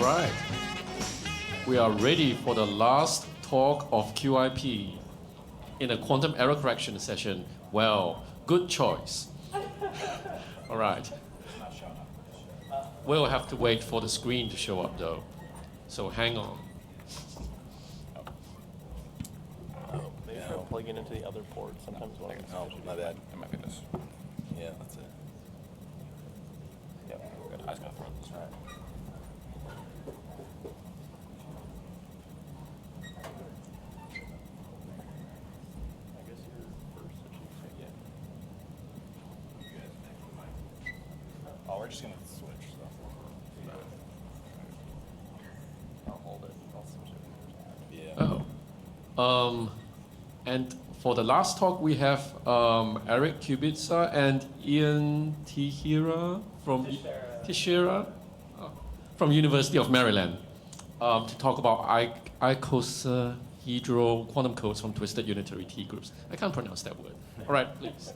right. We are ready for the last talk of QIP in a quantum error correction session. Well, good choice. All right. We'll have to wait for the screen to show up though. So hang on. Maybe try to plug it into the other port. Sometimes one of Oh, my bad. It might be this. Yeah, that's it. Yep, we're good. I was going to throw this. I guess you're first. Oh, we're just going to switch stuff. I'll hold it. I'll switch it. Yeah. Oh. And for the last talk, we have Eric Kubischta and Ian Teixeira from Teixeira from University of Maryland to talk about Icosahedral Quantum Codes from Twisted Unitary T groups. I can't pronounce that word. All right, please.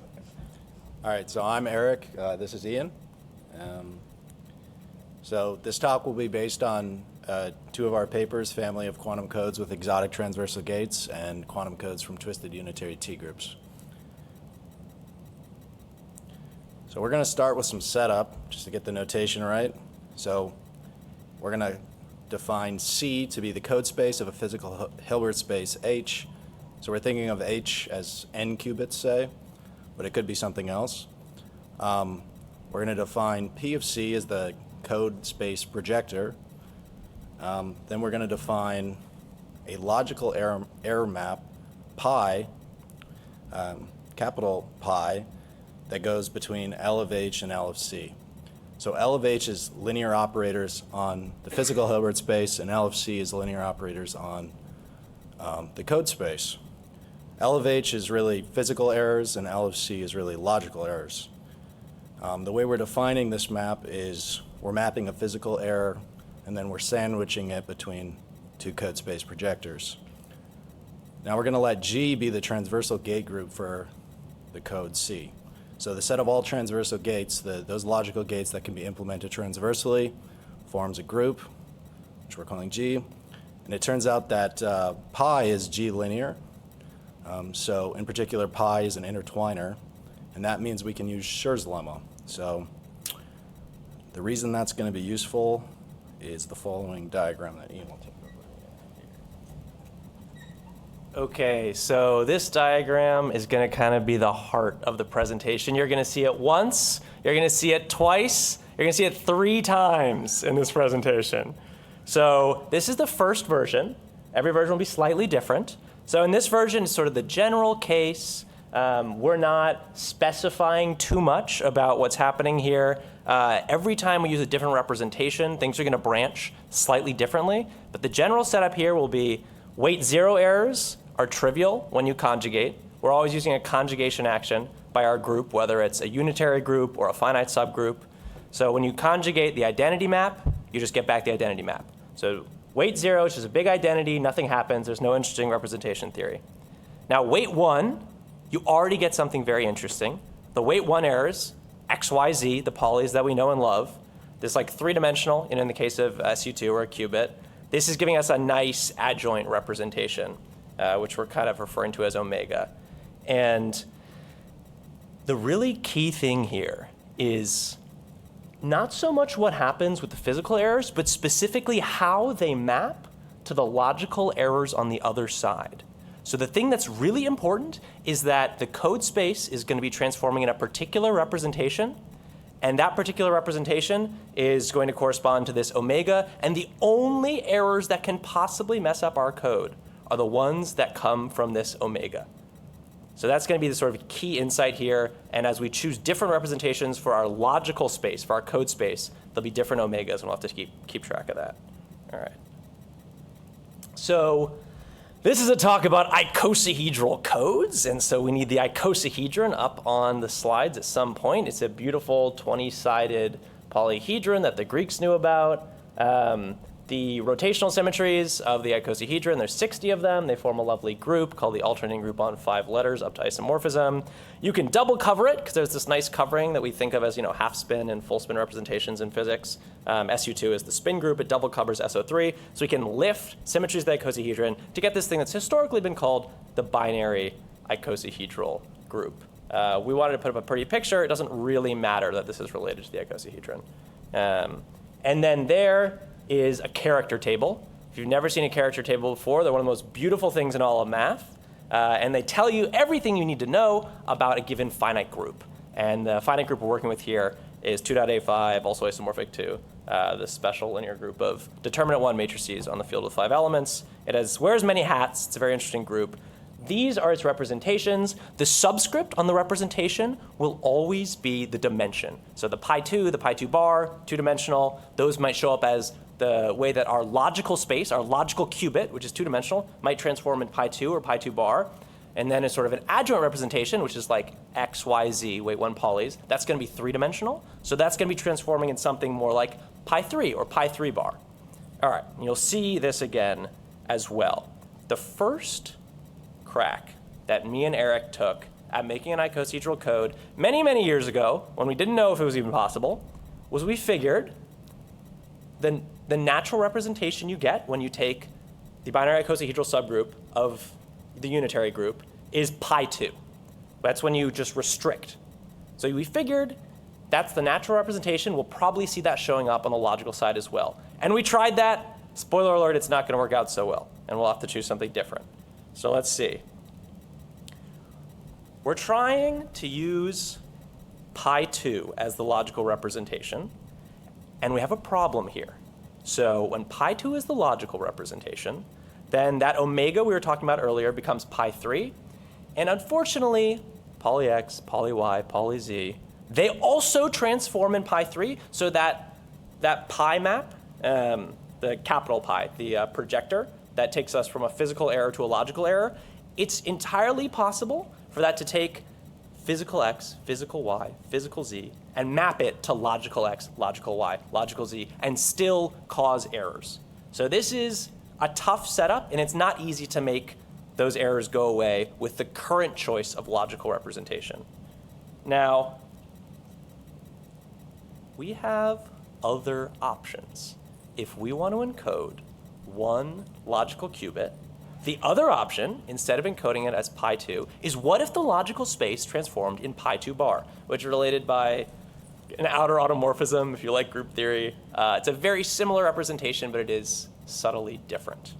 All right, so I'm Eric. This is Ian. So this talk will be based on two of our papers, Family of Quantum Codes with Exotic Transversal Gates and Quantum Codes from Twisted Unitary T groups. So we're going to start with some setup, just to get the notation right. So we're going to define C to be the code space of a physical Hilbert space H. So we're thinking of H as n qubits, say, but it could be something else. We're going to define P of C as the code space projector. Then we're going to define a logical error map, pi, capital pi, that goes between L of H and L of C. So L of H is linear operators on the physical Hilbert space, and L of C is linear operators on the code space. L of H is really physical errors, and L of C is really logical errors. The way we're defining this map is we're mapping a physical error, and then we're sandwiching it between two code space projectors. Now we're going to let G be the transversal gate group for the code C. So the set of all transversal gates, those logical gates that can be implemented transversally, forms a group, which we're calling G. And it turns out that pi is G linear. So in particular, pi is an intertwiner, and that means we can use Schur's lemma. So the reason that's going to be useful is the following diagram that Ian will take over. Okay, so this diagram is going to kind of be the heart of the presentation. You're going to see it once, you're going to see it twice, you're going to see it 3 times in this presentation. So this is the first version. Every version will be slightly different. So in this version, it's sort of the general case. We're not specifying too much about what's happening here. Every time we use a different representation, things are going to branch slightly differently. But the general setup here will be weight 0 errors are trivial when you conjugate. We're always using a conjugation action by our group, whether it's a unitary group or a finite subgroup. So when you conjugate the identity map, you just get back the identity map. So weight 0 is just a big identity, nothing happens, there's no interesting representation theory. Now weight 1, you already get something very interesting. The weight 1 errors, X, Y, Z, the polys that we know and love. This like 3-dimensional, in the case of SU2 or a qubit. This is giving us a nice adjoint representation, which we're kind of referring to as omega. And the really key thing here is not so much what happens with the physical errors, but specifically how they map to the logical errors on the other side. So the thing that's really important is that the code space is going to be transforming in a particular representation, and that particular representation is going to correspond to this omega, and the only errors that can possibly mess up our code are the ones that come from this omega. So that's going to be the sort of key insight here, and as we choose different representations for our logical space, for our code space, there'll be different omegas, and we'll have to keep track of that. All right. So this is a talk about icosahedral codes, and so we need the icosahedron up on the slides at some point. It's a beautiful 20-sided polyhedron that the Greeks knew about. the rotational symmetries of the icosahedron. There's 60 of them. They form a lovely group called the alternating group on 5 letters up to isomorphism. You can double cover it because there's this nice covering that we think of as half spin and full spin representations in physics. SU2 is the spin group. It double covers SO3. So we can lift symmetries of the icosahedron to get this thing that's historically been called the binary icosahedral group. We wanted to put up a pretty picture. It doesn't really matter that this is related to the icosahedron. And then there is a character table. If you've never seen a character table before, they're one of the most beautiful things in all of math. And they tell you everything you need to know about a given finite group. And the finite group we're working with here is 2.A5, also isomorphic to this special linear group of determinant 1 matrices on the field with 5 elements. It wears many hats. It's a very interesting group. These are its representations. The subscript on the representation will always be the dimension. So the pi2, the pi2 bar, 2-dimensional, those might show up as the way that our logical space, our logical qubit, which is 2-dimensional, might transform in pi2 or pi2 bar. And then it's sort of an adjoint representation, which is like x, y, z, weight 1 polys. That's going to be 3-dimensional. So that's going to be transforming in something more like pi3 or pi3 bar. All right, and you'll see this again as well. The first crack that me and Eric took at making an icosahedral code many, many years ago, when we didn't know if it was even possible, was we figured the natural representation you get when you take the binary icosahedral subgroup of the unitary group is pi2. That's when you just restrict. So we figured that's the natural representation. We'll probably see that showing up on the logical side as well. And we tried that. Spoiler alert, it's not going to work out so well. And we'll have to choose something different. So let's see. We're trying to use pi2 as the logical representation. And we have a problem here. So when pi2 is the logical representation, then that omega we were talking about earlier becomes pi3. And unfortunately, poly x, poly y, poly z, they also transform in pi3 so that pi map, the capital pi, the projector that takes us from a physical error to a logical error, it's entirely possible for that to take physical x, physical y, physical z, and map it to logical x, logical y, logical z, and still cause errors. So this is a tough setup, and it's not easy to make those errors go away with the current choice of logical representation. Now, we have other options. If we want to encode one logical qubit, the other option, instead of encoding it as pi2, is what if the logical space transformed in pi2 bar, which is related by an outer automorphism, if you like group theory. It's a very similar representation, but it is subtly different.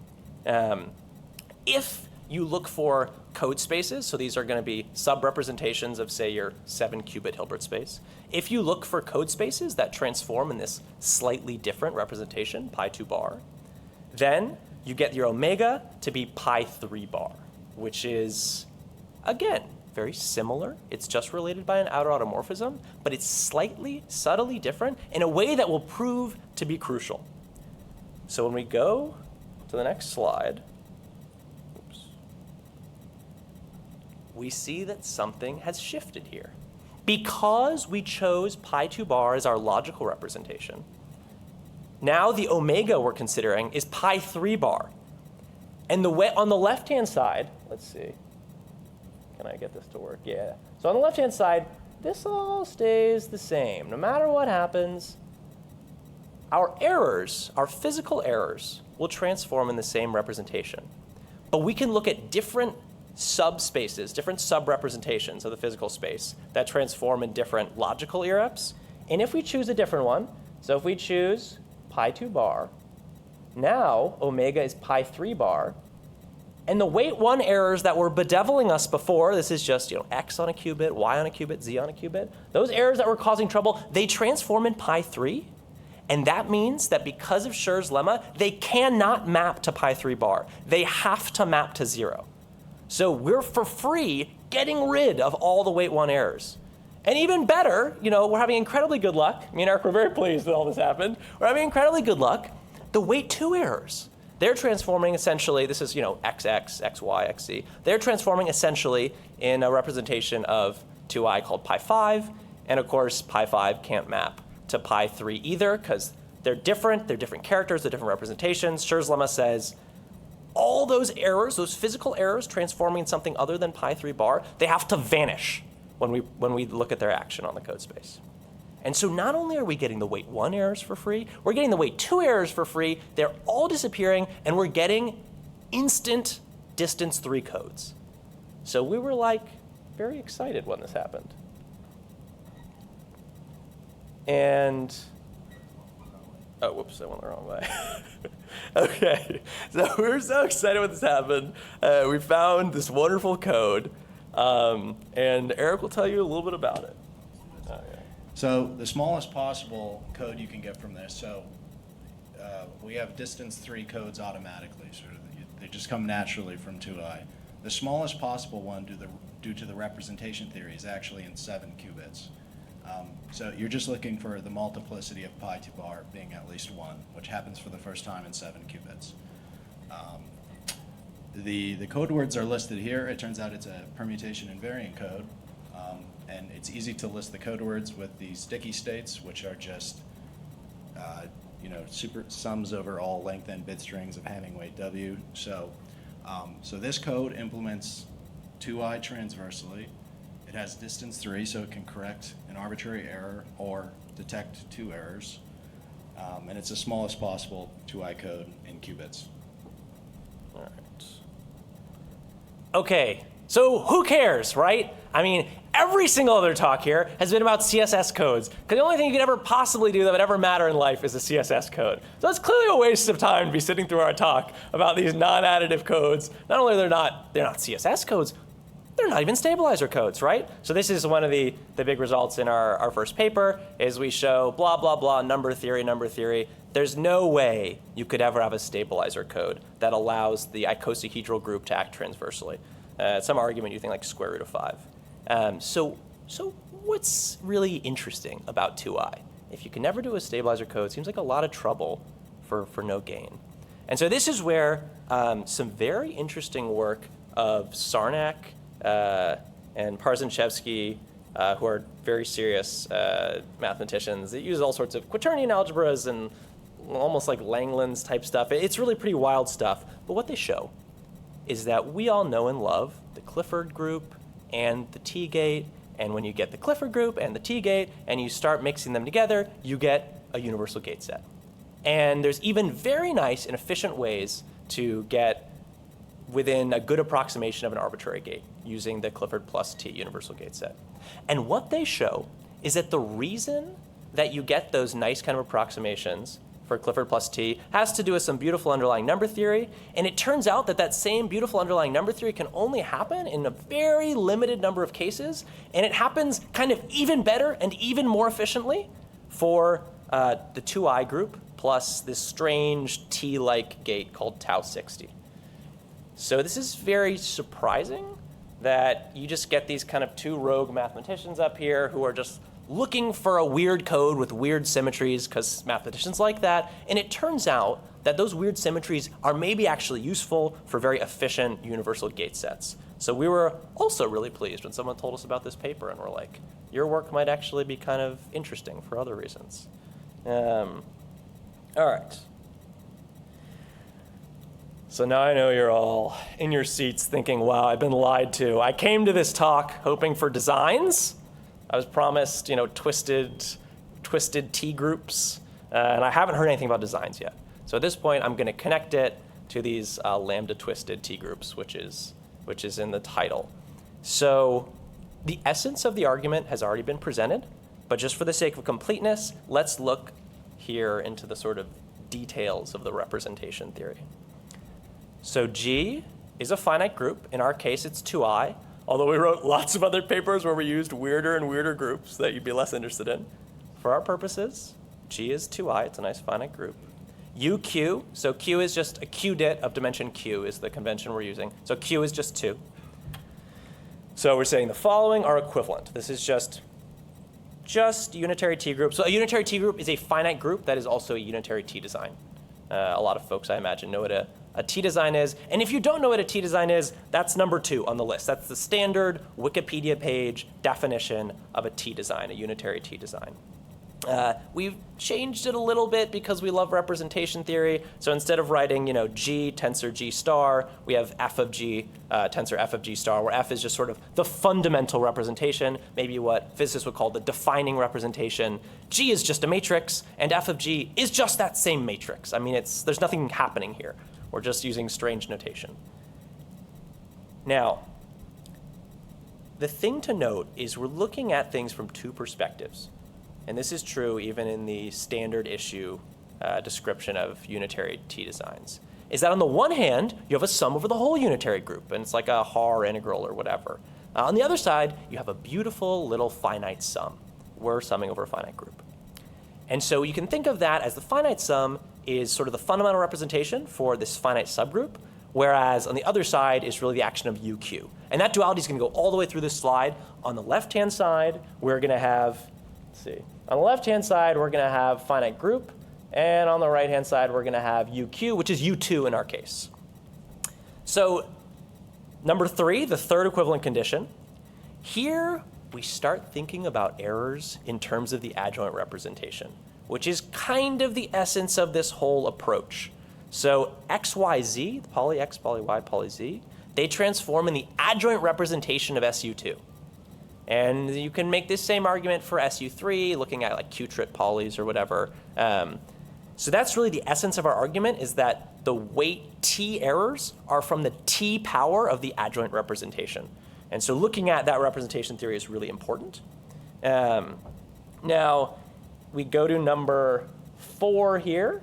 If you look for code spaces, so these are going to be sub-representations of, say, your 7-qubit Hilbert space. If you look for code spaces that transform in this slightly different representation, pi2 bar, then you get your omega to be pi3 bar, which is, again, very similar. It's just related by an outer automorphism, but it's slightly, subtly different in a way that will prove to be crucial. So when we go to the next slide, we see that something has shifted here. Because we chose pi2 bar as our logical representation, now the omega we're considering is pi3 bar. And on the left-hand side, let's see, can I get this to work? Yeah. So on the left-hand side, this all stays the same. No matter what happens, our errors, our physical errors, will transform in the same representation. But we can look at different subspaces, different sub-representations of the physical space that transform in different logical irreps. And if we choose a different one, so if we choose pi2 bar, now omega is pi3 bar, and the weight 1 errors that were bedeviling us before, this is just x on a qubit, y on a qubit, z on a qubit, those errors that were causing trouble, they transform in pi3. And that means that because of Schur's lemma, they cannot map to pi3 bar. They have to map to 0. So we're, for free, getting rid of all the weight 1 errors. And even better, we're having incredibly good luck. Me and Eric were very pleased that all this happened. We're having incredibly good luck. The weight 2 errors, they're transforming essentially, this is, xx, xy, xz. They're transforming essentially in a representation of 2i called pi5. And of course, pi5 can't map to pi3 either, because They're different characters, they're different representations. Schur's lemma says all those errors, those physical errors transforming something other than pi3 bar, they have to vanish when we look at their action on the code space. And so not only are we getting the weight 1 errors for free, we're getting the weight 2 errors for free, they're all disappearing, and we're getting instant distance 3 codes. So we were like very excited when this happened. And, oh, whoops, I went the wrong way. Okay, so we were so excited when this happened. We found this wonderful code, and Eric will tell you a little bit about it. So the smallest possible code you can get from this, so we have distance 3 codes automatically, so they just come naturally from 2i. The smallest possible one due to the representation theory is actually in 7 qubits. So you're just looking for the multiplicity of pi to bar being at least 1, which happens for the first time in 7 qubits. The code words are listed here. It turns out it's a permutation invariant code. And it's easy to list the code words with the sticky states, which are just super sums over all length and bit strings of Hamming weight W. So this code implements 2i transversely. It has distance 3, so it can correct an arbitrary error or detect 2 errors. And it's the smallest possible 2i code in qubits. All right. Okay, so who cares, right? I mean, every single other talk here has been about CSS codes, because the only thing you could ever possibly do that would ever matter in life is a CSS code. So it's clearly a waste of time to be sitting through our talk about these non-additive codes. Not only they're not CSS codes, they're not even stabilizer codes, right? So this is one of the big results in our first paper, is we show blah, blah, blah, number theory. There's no way you could ever have a stabilizer code that allows the icosahedral group to act transversely. Some argument you think like square root of 5. So what's really interesting about 2i? If you can never do a stabilizer code, it seems like a lot of trouble for no gain. And so this is where some very interesting work of Sarnak and Parzanchevsky, who are very serious mathematicians, that use all sorts of quaternion algebras and almost like Langlands type stuff. It's really pretty wild stuff. But what they show is that we all know and love the Clifford group and the T-gate, and when you get the Clifford group and the T-gate and you start mixing them together, you get a universal gate set. And there's even very nice and efficient ways to get within a good approximation of an arbitrary gate using the Clifford plus T universal gate set. And what they show is that the reason that you get those nice kind of approximations for Clifford plus T has to do with some beautiful underlying number theory. And it turns out that that same beautiful underlying number theory can only happen in a very limited number of cases. And it happens kind of even better and even more efficiently for the 2i group plus this strange T-like gate called tau 60. So this is very surprising that you just get these kind of 2 rogue mathematicians up here who are just looking for a weird code with weird symmetries, because mathematicians like that. And it turns out that those weird symmetries are maybe actually useful for very efficient universal gate sets. So we were also really pleased when someone told us about this paper and we're like, your work might actually be kind of interesting for other reasons. All right. So now I know you're all in your seats thinking, wow, I've been lied to. I came to this talk hoping for designs. I was promised, twisted T groups, and I haven't heard anything about designs yet. So at this point, I'm going to connect it to these lambda twisted T groups, which is in the title. So the essence of the argument has already been presented, but just for the sake of completeness, let's look here into the sort of details of the representation theory. So G is a finite group. In our case, it's 2i, although we wrote lots of other papers where we used weirder and weirder groups that you'd be less interested in. For our purposes, G is 2i. It's a nice finite group. UQ, so Q is just a qdit of dimension Q is the convention we're using. So Q is just 2. So we're saying the following are equivalent. This is just unitary T group. So a unitary T group is a finite group that is also a unitary T design. A lot of folks, I imagine, know what a T design is. And if you don't know what a T design is, that's number 2 on the list. That's the standard Wikipedia page definition of a T design, a unitary T design. We've changed it a little bit because we love representation theory. So instead of writing, G tensor G star, we have f of G tensor f of G star, where f is just sort of the fundamental representation, maybe what physicists would call the defining representation. G is just a matrix, and f of G is just that same matrix. I mean, there's nothing happening here. We're just using strange notation. Now, the thing to note is we're looking at things from two perspectives. And this is true even in the standard issue description of unitary T-designs, is that on the one hand, you have a sum over the whole unitary group, and it's like a Haar integral or whatever. On the other side, you have a beautiful little finite sum. We're summing over a finite group. And so you can think of that as the finite sum is sort of the fundamental representation for this finite subgroup, whereas on the other side is really the action of UQ. And that duality is going to go all the way through this slide. On the left-hand side, we're going to have, let's see, on the left-hand side, we're going to have finite group, and on the right-hand side, we're going to have UQ, which is U2 in our case. So number 3, the third equivalent condition. Here, we start thinking about errors in terms of the adjoint representation, which is kind of the essence of this whole approach. So x, y, z, poly x, poly y, poly z, they transform in the adjoint representation of SU2. And you can make this same argument for SU3, looking at like Q-trit polys or whatever. So that's really the essence of our argument, is that the weight T errors are from the T power of the adjoint representation. And so looking at that representation theory is really important. Now, we go to number 4 here.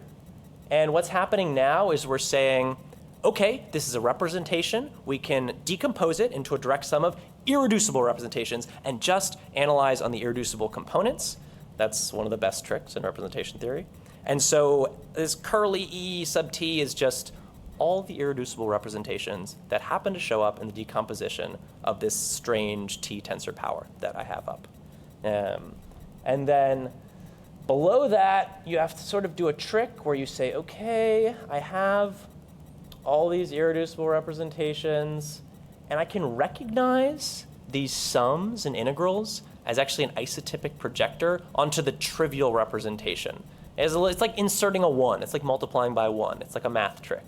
And what's happening now is we're saying, okay, this is a representation. We can decompose it into a direct sum of irreducible representations and just analyze on the irreducible components. That's one of the best tricks in representation theory. And so this curly E sub T is just all the irreducible representations that happen to show up in the decomposition of this strange T tensor power that I have up. And then below that, you have to sort of do a trick where you say, okay, I have all these irreducible representations, and I can recognize these sums and integrals as actually an isotypic projector onto the trivial representation. It's like inserting a 1. It's like multiplying by 1. It's like a math trick.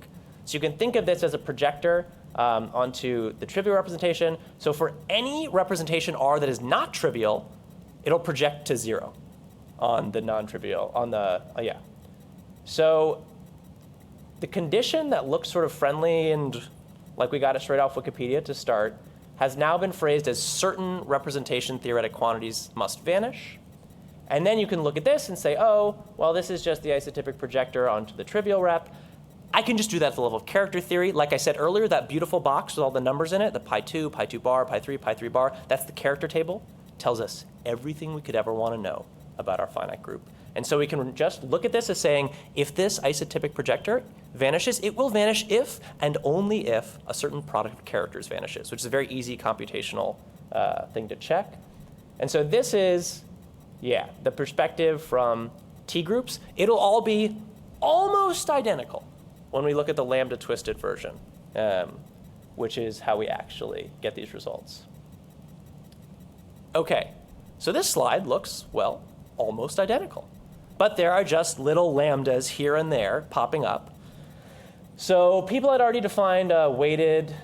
So you can think of this as a projector onto the trivial representation. So for any representation R that is not trivial, it'll project to 0 on the non-trivial, So the condition that looks sort of friendly and like we got it straight off Wikipedia to start has now been phrased as certain representation theoretic quantities must vanish. And then you can look at this and say, oh, well, this is just the isotypic projector onto the trivial rep. I can just do that at the level of character theory. Like I said earlier, that beautiful box with all the numbers in it, the pi2 bar, pi3 bar, that's the character table. Tells us everything we could ever want to know about our finite group. And so we can just look at this as saying, if this isotypic projector vanishes, it will vanish if and only if a certain product of characters vanishes, which is a very easy computational thing to check. And so this is, the perspective from T groups. It'll all be almost identical when we look at the lambda twisted version, which is how we actually get these results. Okay, so this slide looks, well, almost identical. But there are just little lambdas here and there popping up. So people had already defined weighted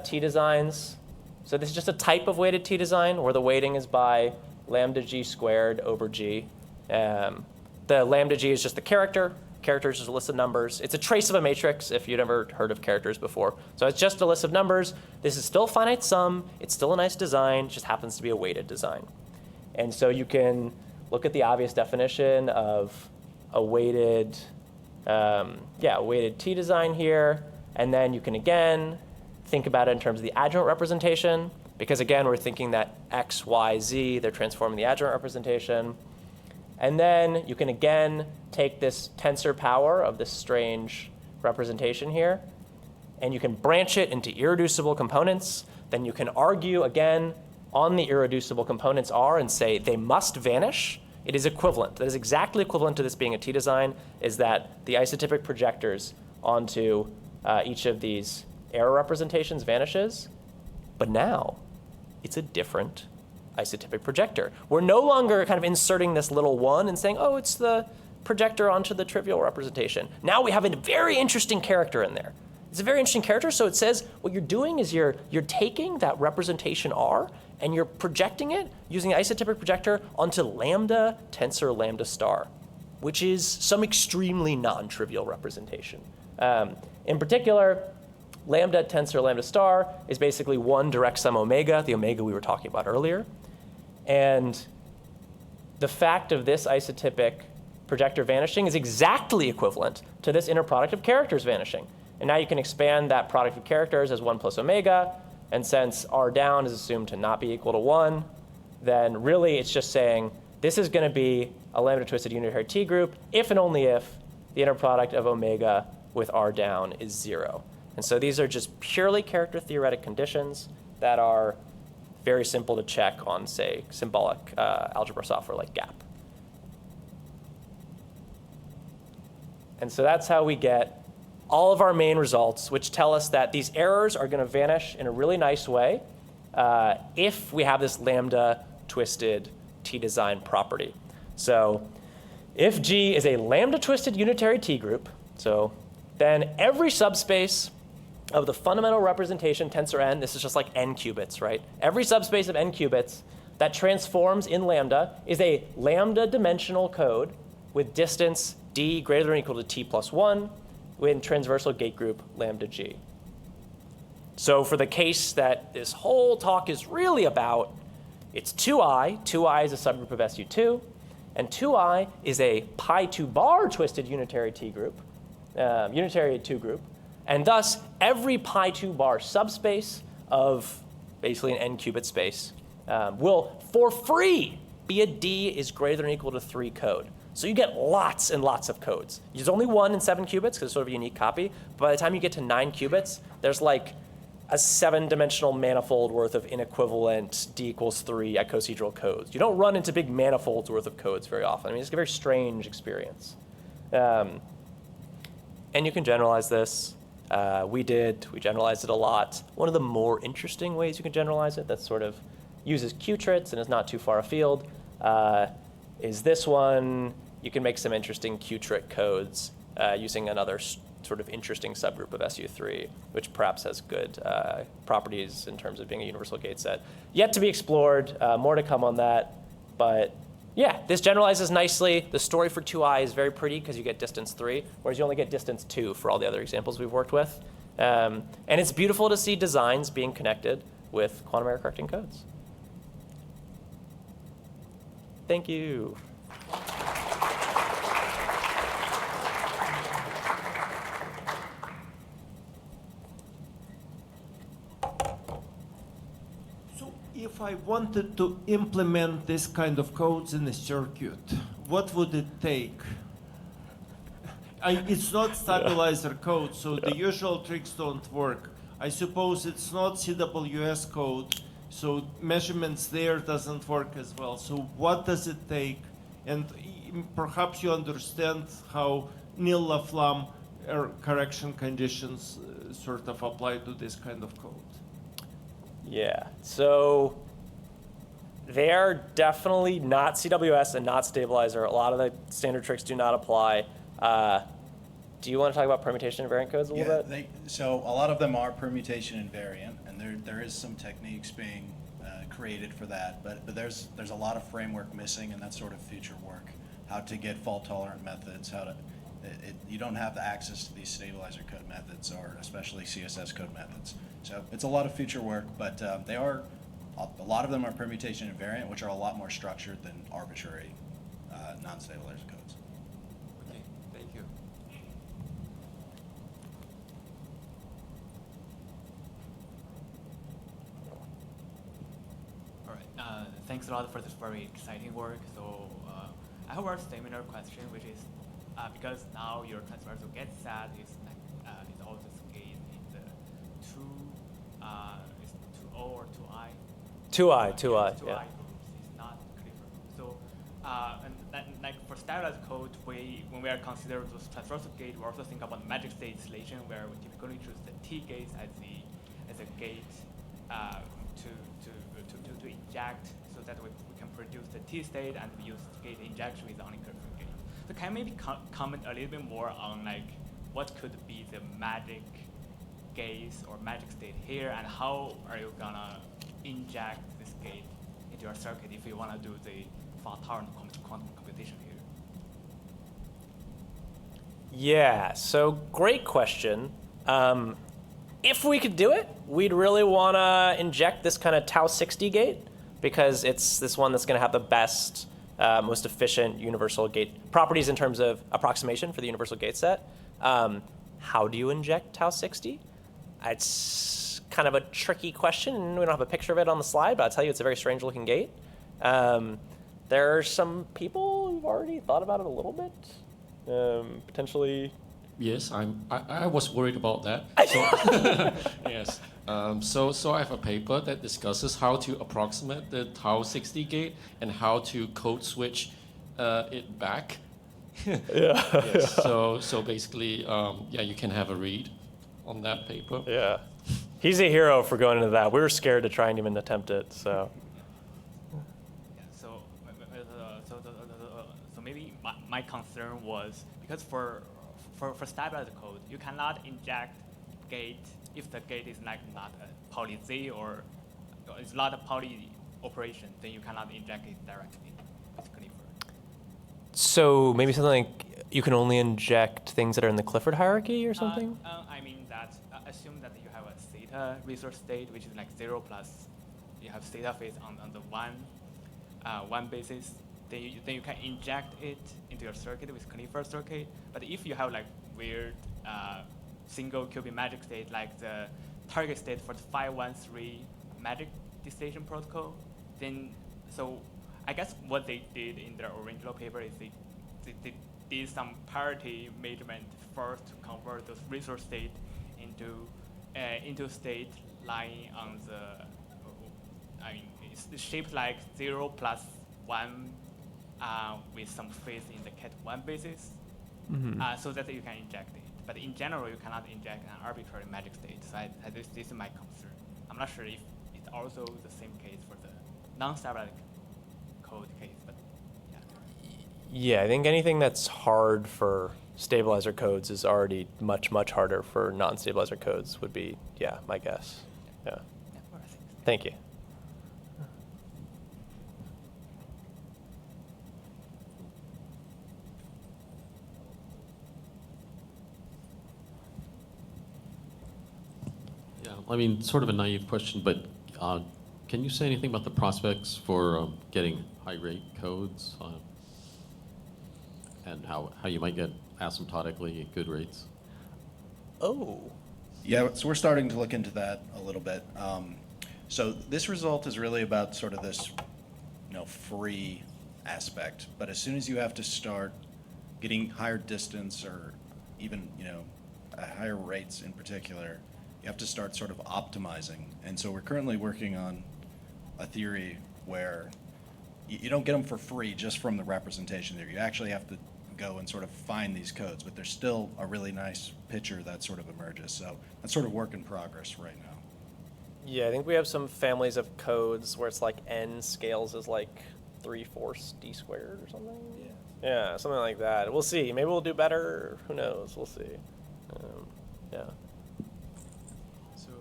T-designs. So this is just a type of weighted T-design where the weighting is by lambda G squared over G. The lambda G is just the character. Character is just a list of numbers. It's a trace of a matrix if you've never heard of characters before. So it's just a list of numbers. This is still finite sum. It's still a nice design. It just happens to be a weighted design. And so you can look at the obvious definition of a weighted, weighted T design here. And then you can, again, think about it in terms of the adjoint representation. Because, again, we're thinking that X, Y, Z, they're transforming the adjoint representation. And then you can, again, take this tensor power of this strange representation here, and you can branch it into irreducible components. Then you can argue, again, on the irreducible components R and say they must vanish. It is equivalent. That is exactly equivalent to this being a T-design, is that the isotypic projectors onto each of these error representations vanishes. But now, it's a different isotypic projector. We're no longer kind of inserting this little one and saying, oh, it's the projector onto the trivial representation. Now we have a very interesting character in there. It's a very interesting character, so it says what you're doing is you're taking that representation R and you're projecting it using an isotypic projector onto lambda tensor lambda star, which is some extremely non-trivial representation. In particular, lambda tensor lambda star is basically one direct sum omega, the omega we were talking about earlier. And the fact of this isotypic projector vanishing is exactly equivalent to this inner product of characters vanishing. And now you can expand that product of characters as 1 plus omega. And since R down is assumed to not be equal to 1, then really it's just saying this is going to be a lambda twisted unitary T group if and only if the inner product of omega with R down is 0. And so these are just purely character theoretic conditions that are very simple to check on, say, symbolic algebra software like GAP. And so that's how we get all of our main results, which tell us that these errors are going to vanish in a really nice way if we have this lambda twisted T-design property. So if G is a lambda twisted unitary T group, so then every subspace of the fundamental representation tensor n, this is just like n qubits, right? Every subspace of n qubits that transforms in lambda is a lambda dimensional code with distance d greater than or equal to t plus 1 in transversal gate group lambda g. So for the case that this whole talk is really about, it's 2i. 2i is a subgroup of SU2. And 2i is a pi 2 bar twisted unitary T group, unitary 2 group. And thus, every pi 2 bar subspace of basically an n qubit space will, for free, be a d is greater than or equal to 3 code. So you get lots and lots of codes. There's only 1 in 7 qubits because it's sort of a unique copy. But by the time you get to 9 qubits, there's like a 7-dimensional manifold worth of inequivalent d equals 3 icosahedral codes. You don't run into big manifolds worth of codes very often. I mean, it's a very strange experience. And you can generalize this. We generalized it a lot. One of the more interesting ways you can generalize it that sort of uses Q-trits and is not too far afield is this one. You can make some interesting Q-trit codes using another sort of interesting subgroup of SU3, which perhaps has good properties in terms of being a universal gate set. Yet to be explored, more to come on that. But yeah, this generalizes nicely. The story for 2i is very pretty because you get distance 3, whereas you only get distance 2 for all the other examples we've worked with. And it's beautiful to see designs being connected with quantum error correcting codes. Thank you. If I wanted to implement this kind of codes in a circuit, what would it take? It's not stabilizer code, so the usual tricks don't work. I suppose it's not CWS code, so measurements there doesn't work as well. So what does it take? And perhaps you understand how nil-Laflamme error correction conditions sort of apply to this kind of code. Yeah, so they're definitely not CWS and not stabilizer. A lot of the standard tricks do not apply. Do you want to talk about permutation invariant codes a little bit? So a lot of them are permutation invariant, and there is some techniques being created for that, but there's a lot of framework missing, and that's sort of future work. How to get fault tolerant methods, you don't have access to these stabilizer code methods or especially CSS code methods. So it's a lot of future work, but a lot of them are permutation invariant, which are a lot more structured than arbitrary non-stabilizer codes. Okay, thank you. All right, thanks a lot for this very exciting work. So I have a similar question, which is because now your transversal gate set is also scaled in the 2O or 2I? 2i, Yeah, 2i yeah. groups is not clear. So and then, like for stabilized code, when we are considering those transversal gate, we also think about magic state installation, where we typically choose the T gates as a gate to inject. So that we can produce the T state and we use gate injection with only curved gate. So can you maybe comment a little bit more on like what could be the magic gates or magic state here, and how are you gonna inject this gate into your circuit if you want to do the fault-tolerant quantum computation here? Yeah, so great question. If we could do it, we'd really want to inject this kind of tau 60 gate because it's this one that's going to have the best, most efficient universal gate properties in terms of approximation for the universal gate set. How do you inject tau 60? It's kind of a tricky question. We don't have a picture of it on the slide, but I'll tell you it's a very strange looking gate. There are some people who've already thought about it a little bit. Potentially. Yes, I was worried about that. So, yes. So I have a paper that discusses how to approximate the tau 60 gate and how to code switch it back. Yeah. Yes. So basically, yeah, you can have a read on that paper. Yeah. He's a hero for going into that. We were scared to try and even attempt it, so. Yeah, so maybe my concern was because for stabilizer code, you cannot inject gate if the gate is like not a poly Z or it's not a poly operation, then you cannot inject it directly with Clifford. So maybe something like you can only inject things that are in the Clifford hierarchy or something? I mean that assume that you have a theta resource state, which is like 0 plus you have theta phase on the one basis. Then you can inject it into your circuit with Clifford circuit. But if you have like weird single qubit magic state, like the target state for the 513 magic distillation protocol, then so I guess what they did in their original paper is they did some parity measurement first to convert those resource state into state lying on the, I mean, it's shaped like 0 plus 1 with some phase in the cat1 basis, so that you can inject it. But in general, you cannot inject an arbitrary magic state. So this is my concern. I'm not sure if it's also the same case for the non-stabilized code case, but yeah. Yeah, I think anything that's hard for stabilizer codes is already much, much harder for non-stabilizer codes would be, yeah, my guess. Yeah. Thank you. Yeah, I mean, sort of a naive question, but can you say anything about the prospects for getting high-rate codes and how you might get asymptotically good rates? Oh. Yeah, so we're starting to look into that a little bit. So this result is really about sort of this, free aspect. But as soon as you have to start getting higher distance or even, higher rates in particular, you have to start sort of optimizing. And so we're currently working on a theory where you don't get them for free just from the representation there. You actually have to go and sort of find these codes, but there's still a really nice picture that sort of emerges. So that's sort of work in progress right now. Yeah, I think we have some families of codes where it's like n scales as like 3/4 d squared or something. Yeah, something like that. We'll see. Maybe we'll do better. Who knows? We'll see. Yeah. So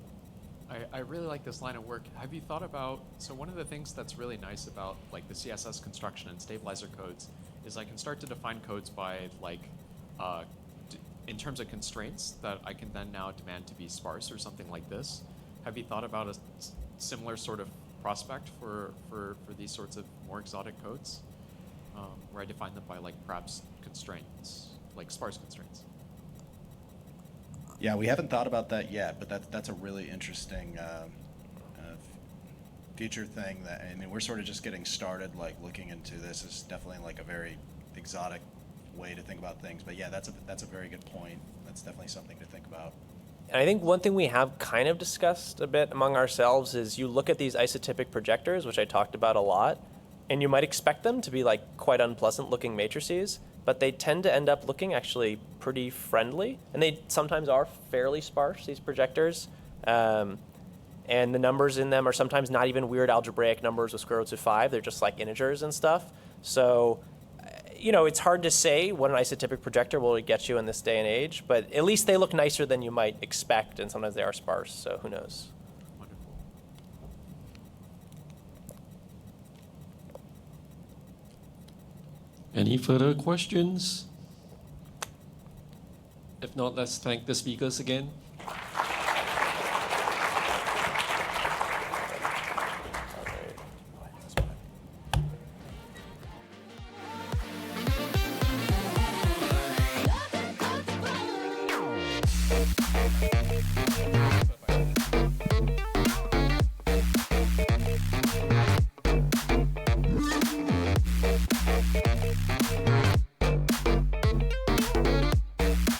I really like this line of work. Have you thought about, so one of the things that's really nice about like the CSS construction and stabilizer codes is I can start to define codes by like, in terms of constraints that I can then now demand to be sparse or something like this. Have you thought about a similar sort of prospect for these sorts of more exotic codes, where I define them by like perhaps constraints, like sparse constraints? Yeah, we haven't thought about that yet, but that's a really interesting future thing that, I mean, we're sort of just getting started, like looking into this is definitely like a very exotic way to think about things. But yeah, that's a very good point. That's definitely something to think about. And I think one thing we have kind of discussed a bit among ourselves is you look at these isotypic projectors, which I talked about a lot, and you might expect them to be like quite unpleasant looking matrices, but they tend to end up looking actually pretty friendly, and they sometimes are fairly sparse, these projectors. And the numbers in them are sometimes not even weird algebraic numbers with square roots of 5. They're just like integers and stuff. So, it's hard to say what an isotypic projector will get you in this day and age, but at least they look nicer than you might expect, and sometimes they are sparse, so who knows. Wonderful. Any further questions? If not, let's thank the speakers again. So